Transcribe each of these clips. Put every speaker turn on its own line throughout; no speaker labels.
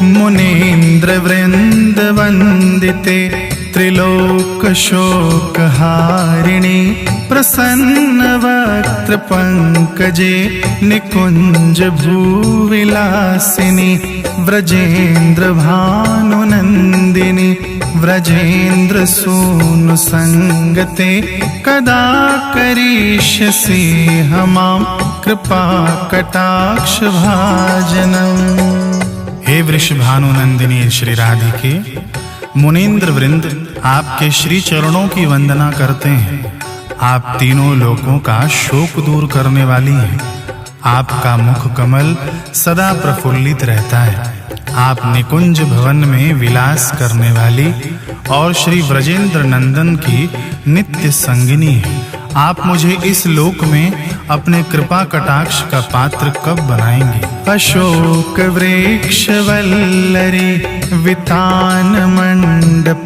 मुनीन्द्र वृंद वंदिते त्रिलोक शोकहारिणी प्रसन्न वक्त्र पंकजे निकुंज भूविलासिनी व्रजेन्द्र भानुनंदिनी व्रजेन्द्र सूनु संगते कदा करिष्यसि हमां कृपा कटाक्ष भाजनम्। हे वृषभानुनंदिनी श्री राधिके, मुनीन्द्र वृंद आपके श्री चरणों की वंदना करते हैं। आप तीनों लोकों का शोक दूर करने वाली हैं। आपका मुख कमल सदा प्रफुल्लित रहता है। आप निकुंज भवन में विलास करने वाली और श्री व्रजेंद्र नंदन की नित्य संगिनी है। आप मुझे इस लोक में अपने कृपा कटाक्ष का पात्र कब बनाएंगे? अशोक वृक्ष वल्लरी वितान मंडप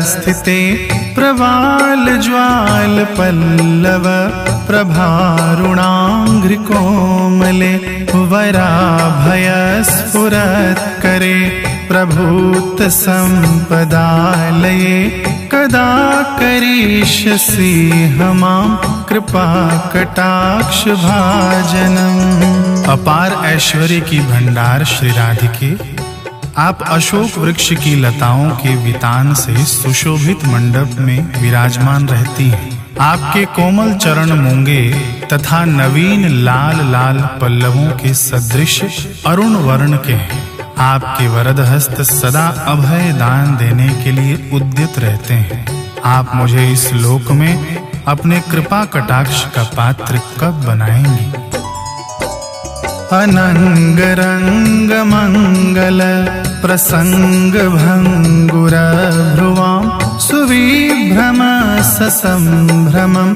स्थिते प्रवाल ज्वाल पल्लव प्रभारुणांघ्रि कोमले वराभय स्फुरत्करे प्रभूत संपदालये कदा करिष्यसि हमां कृपा कटाक्ष भाजनम्। अपार ऐश्वर्य की भंडार श्री राधिके, आप अशोक वृक्ष की लताओं के वितान से सुशोभित मंडप में विराजमान रहती हैं। आपके कोमल चरण मूंगे तथा नवीन लाल लाल पल्लवों के सदृश अरुण वर्ण के हैं। आपके वरद हस्त सदा अभय दान देने के लिए उद्यत रहते हैं। आप मुझे इस लोक में अपने कृपा कटाक्ष का पात्र कब बनाएंगे? अनंग रंग मंगल प्रसंग भंगुर भ्रुवां सुविभ्रम ससंभ्रमं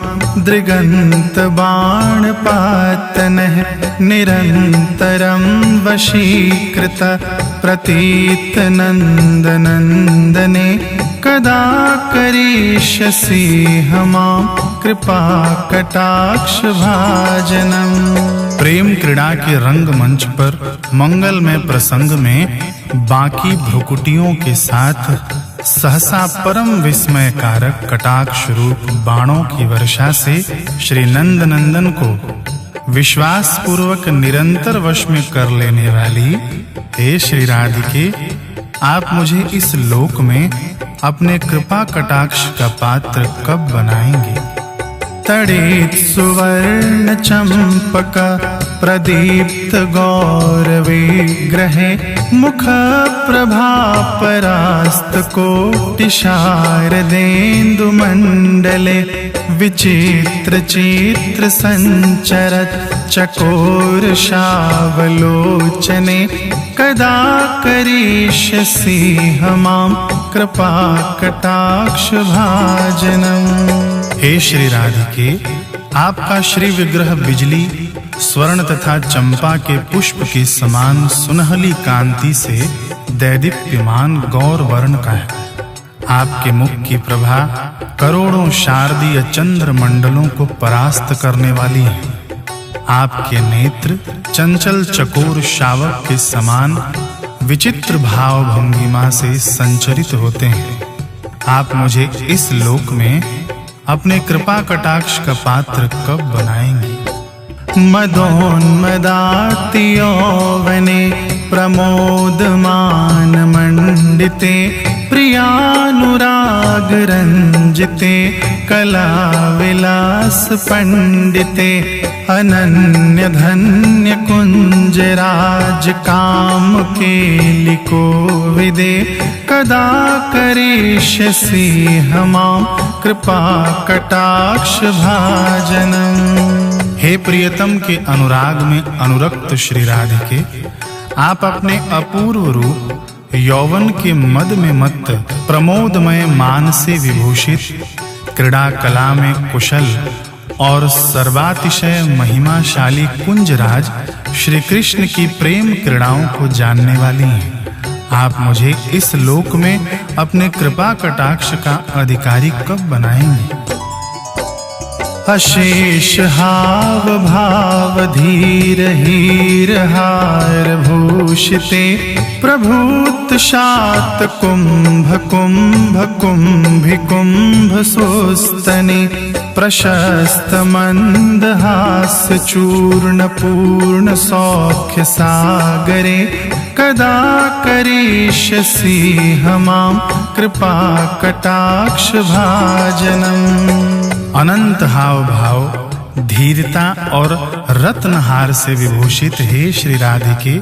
दृगंत बाणपातनः निरंतरं वशीकृत प्रतीत नंदनंदने कदा करिष्यसि हमां कृपा कटाक्ष भाजनम्। प्रेम क्रीड़ा के रंग मंच पर मंगलमय प्रसंग में बाकी भ्रुकुटियों के साथ सहसा परम विस्मय कारक कटाक्ष रूप बाणों की वर्षा से श्री नंद नंदन को विश्वास पूर्वक निरंतर वश में कर लेने वाली हे श्री राधिके, आप मुझे इस लोक में अपने कृपा कटाक्ष का पात्र कब बनाएंगे? तड़ित सुवर्ण चंपक प्रदीप्त गौर विग्रहे मुख प्रभा परास्त कोटि शारदेन्दु मंडले विचित्र चित्र संचरत चकोर शावलोचने कदा करिष्यसि हमां कृपा कटाक्ष भाजनम्। हे श्री राधिके, आपका श्री विग्रह बिजली स्वर्ण तथा चंपा के पुष्प के समान सुनहली कांति से दैदीप्यमान गौर वर्ण का है। आपके मुख की प्रभा करोड़ों शारदीय चंद्र मंडलों को परास्त करने वाली है। आपके नेत्र चंचल चकोर शावक के समान विचित्र भाव भंगिमा से संचरित होते हैं। आप मुझे इस लोक में अपने कृपा कटाक्ष का पात्र कब बनाएंगे? मदोन्मदाति यौवने प्रमोदमान मंडिते प्रियानुराग रंजिते कला विलास पंडिते अनन्य धन्य कुंज राज काम केलिको विदे कदा करिष्यसि हमां कृपा कटाक्ष भाजनम्। हे प्रियतम के अनुराग में अनुरक्त श्री राधिके, आप अपने अपूर्व रूप यौवन के मद में मत्त प्रमोदमय मान से विभूषित क्रीड़ा कला में कुशल और सर्वातिशय महिमाशाली कुंजराज श्री कृष्ण की प्रेम क्रीड़ाओं को जानने वाली हैं। आप मुझे इस लोक में अपने कृपा कटाक्ष का अधिकारी कब बनाएंगे? अशेष हाव भाव धीर हीर हार भूषिते प्रभूत शात कुंभ कुंभ कुंभि कुंभ सुस्तने प्रशस्त मंद हास्य चूर्ण पूर्ण सौख्य सागरे कदा करिष्यसि हमां कृपा कटाक्ष भाजनम्। अनंत हाव भाव धीरता और रत्नहार से विभूषित हे श्री राधिके,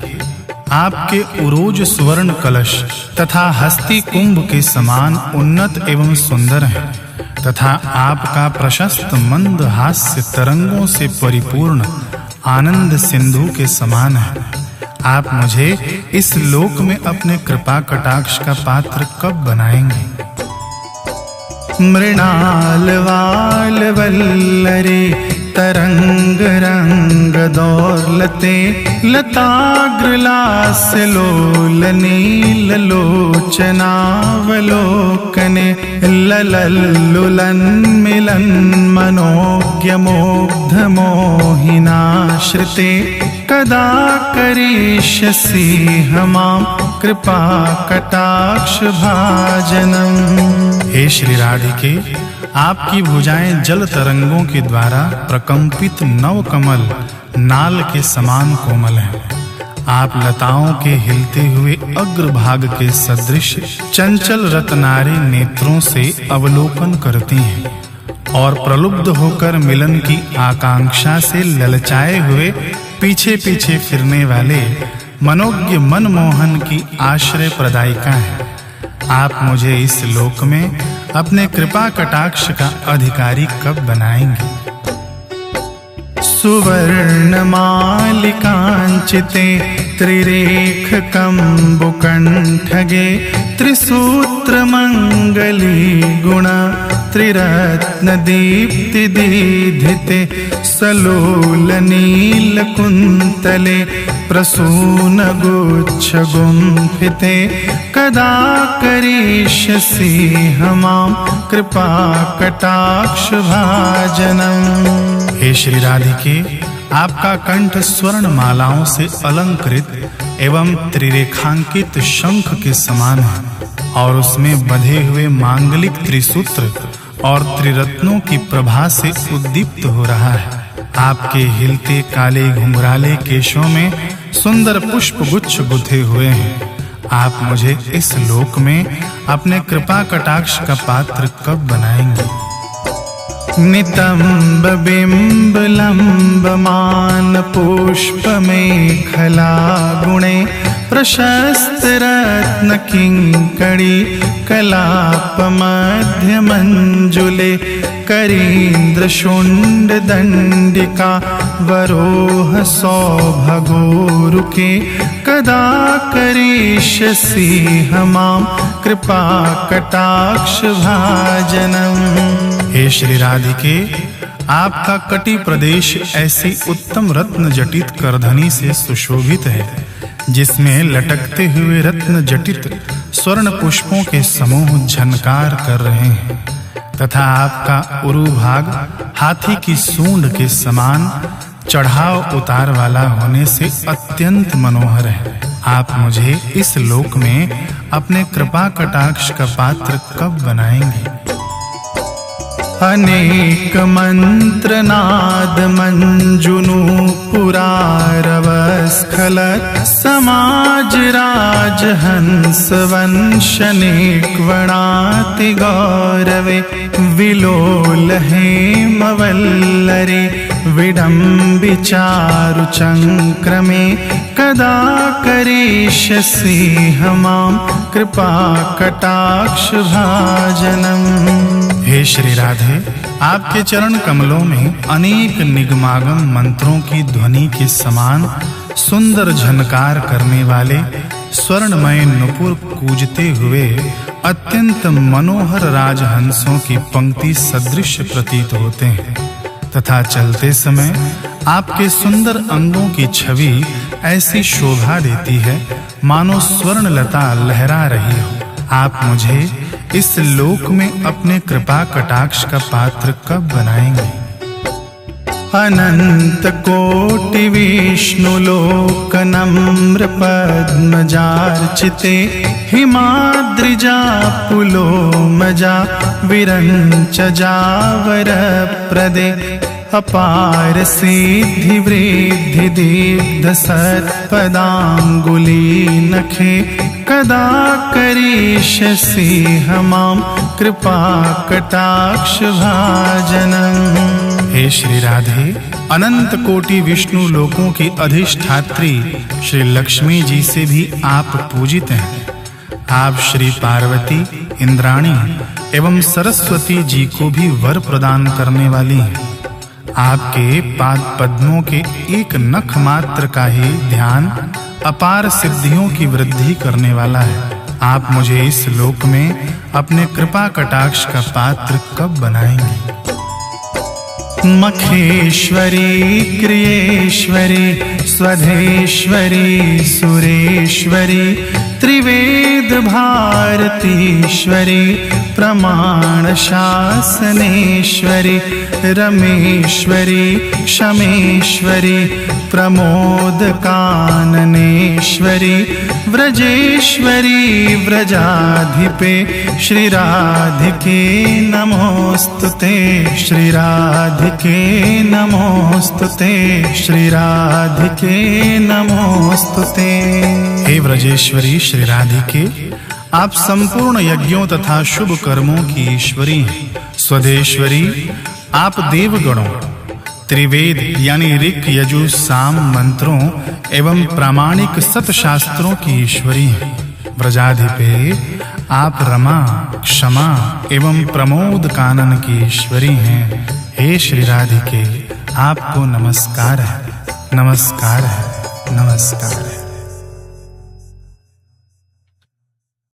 आपके उरोज सुवर्ण कलश तथा हस्ती कुंभ के समान उन्नत एवं सुंदर हैं तथा आपका प्रशस्त मंद हास्य तरंगों से परिपूर्ण आनंद सिंधु के समान है। आप मुझे इस लोक में अपने कृपा कटाक्ष का पात्र कब बनाएंगे? मृणाल वाल वल्लरे तरंग रंग दौलते लताग्रलास लोल नील लोचनावलोकने ललल्लुलन मिलन मनोज्ञ मोग्ध मोहिनाश्रिते कदा करिष्यसि हमां कृपा कटाक्ष भाजनम्। हे श्री राधिके, आपकी भुजाएं जल तरंगों के द्वारा प्रकंपित नव कमल नाल के समान कोमल हैं। आप लताओं के हिलते हुए अग्रभाग के सदृश चंचल रत्नारी नेत्रों से अवलोकन करती हैं और प्रलुब्ध होकर मिलन की आकांक्षा से ललचाए हुए पीछे पीछे फिरने वाले मनोज्ञ मनमोहन की आश्रय प्रदायिका है। आप मुझे इस लोक में अपने कृपा कटाक्ष का अधिकारी कब बनाएंगे? सुवर्ण मालिकांचिते त्रिरेख कंबुकंठगे त्रिसूत्र मंगली गुण त्रिरत्न दीप्ति दीधिते सलोल नील कुंतले प्रसून गुच्छ गुंफिते कदा करिष्यसि हमां कृपा कटाक्ष भाजनम्। हे श्री राधिके, आपका कंठ स्वर्ण मालाओं से अलंकृत एवं त्रिरेखांकित शंख के समान है और उसमें बंधे हुए मांगलिक त्रिसूत्र और त्रिरत्नों की प्रभा से उद्दीप्त हो रहा है। आपके हिलते काले घुंघराले केशों में सुंदर पुष्प गुच्छ गुथे हुए हैं। आप मुझे इस लोक में अपने कृपा कटाक्ष का पात्र कब बनाएंगे? नितंब बिंब लंब मान पुष्प मेखला गुणे प्रशस्त रत्न किंकड़ी कलाप मध्य मंजुले करीन्द्र शुंड दंडिका वरोह सौभगोरुके कदा करिष्यसि हमां कृपा कटाक्ष भाजनम्। हे श्री राधिके, आपका कटी प्रदेश ऐसी उत्तम रत्न जटित करधनी से सुशोभित है जिसमें लटकते हुए रत्न जटित स्वर्ण पुष्पों के समूह झनकार कर रहे हैं तथा आपका उरु भाग हाथी की सूंड के समान चढ़ाव उतार वाला होने से अत्यंत मनोहर है। आप मुझे इस लोक में अपने कृपा कटाक्ष का पात्र कब बनाएंगे? अनेक मंत्र नाद मंजुनु पुरारव स्खलत समाज राज हंस वंशनेक वणाति गौरवे विलोल हेम वल्लरे विडम्बिचारु चंक्रमे कदा करिष्यसि हमां कृपा कटाक्ष भाजनम्। हे श्री राधे, आपके चरण कमलों में अनेक निगमागम मंत्रों की ध्वनि के समान सुंदर झनकार करने वाले स्वर्णमय नुपुर कूजते हुए अत्यंत मनोहर राजहंसों की पंक्ति सदृश प्रतीत होते हैं तथा चलते समय आपके सुंदर अंगों की छवि ऐसी शोभा देती है मानो स्वर्ण लता लहरा रही हो। आप मुझे इस लोक में अपने कृपा कटाक्ष का पात्र कब बनाएंगे? अनंत कोटि विष्णु लोक नम्र पद्मजार्चिते हिमाद्रिजा पुलोमजा विरंच जावर प्रदे अपार सिद्धि वृद्धि दीप्त सत्पदांगुली नखे कदा करिष्यसि हमां कृपा कटाक्ष भाजनम्। हे श्री राधे, अनंत कोटि विष्णु लोकों की अधिष्ठात्री श्री लक्ष्मी जी से भी आप पूजित हैं। आप श्री पार्वती, इंद्राणी एवं सरस्वती जी को भी वर प्रदान करने वाली हैं। आपके पाद पद्मों के एक नख मात्र का ही ध्यान अपार सिद्धियों की वृद्धि करने वाला है। आप मुझे इस लोक में अपने कृपा कटाक्ष का पात्र कब बनाएंगे? मखेश्वरी, क्रियेश्वरी, स्वधेश्वरी, सुरेश्वरी, त्रिवेद भारतीश्वरी, प्रमाण शासनेश्वरी, रमेश्वरी, क्षमेश्वरी, प्रमोद काननेश्वरी, व्रजेश्वरी, व्रजाधिपे, श्री राधिके नमोस्तुते, श्री राधिके नमोस्तुते, श्री राधिके नमोस्तुते। हे व्रजेश्वरी श्री राधिके, आप संपूर्ण यज्ञों तथा शुभ कर्मों की ईश्वरी हैं। स्वदेश्वरी, आप देवगणों, त्रिवेद यानी ऋक यजु साम मंत्रों एवं प्रामाणिक सत शास्त्रों की ईश्वरी हैं। व्रजाधिपे, आप रमा, क्षमा एवं प्रमोद कानन की ईश्वरी हैं। हे श्री राधिके, आपको नमस्कार है, नमस्कार है, नमस्कार है।